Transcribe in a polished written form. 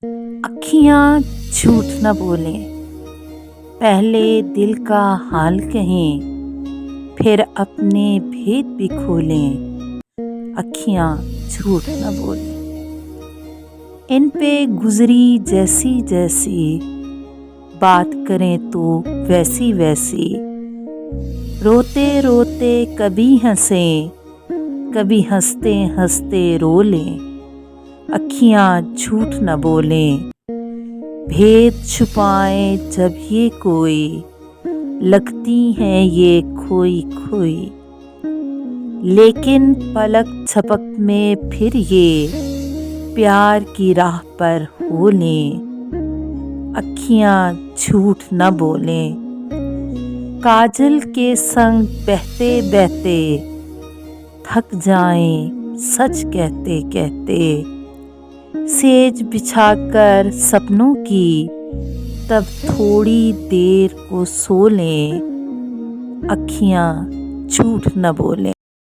अखियाँ झूठ न बोलें, पहले दिल का हाल कहें, फिर अपने भेद भी खोलें। अखियाँ झूठ न बोलें। इन पे गुजरी जैसी जैसी, बात करें तो वैसी वैसी। रोते रोते कभी हंसें, कभी हंसते हंसते रो लें। अखियाँ झूठ न बोलें, भेद छुपाए जब ये कोई, लगती हैं ये खोई खोई। लेकिन पलक झपक में फिर ये, प्यार की राह पर हो लें। अखियाँ झूठ न बोलें। काजल के संग बहते बहते, थक जाएं सच कहते कहते। सेज बिछाकर सपनों की, तब थोड़ी देर को सो लें। अखियाँ झूठ न बोलें।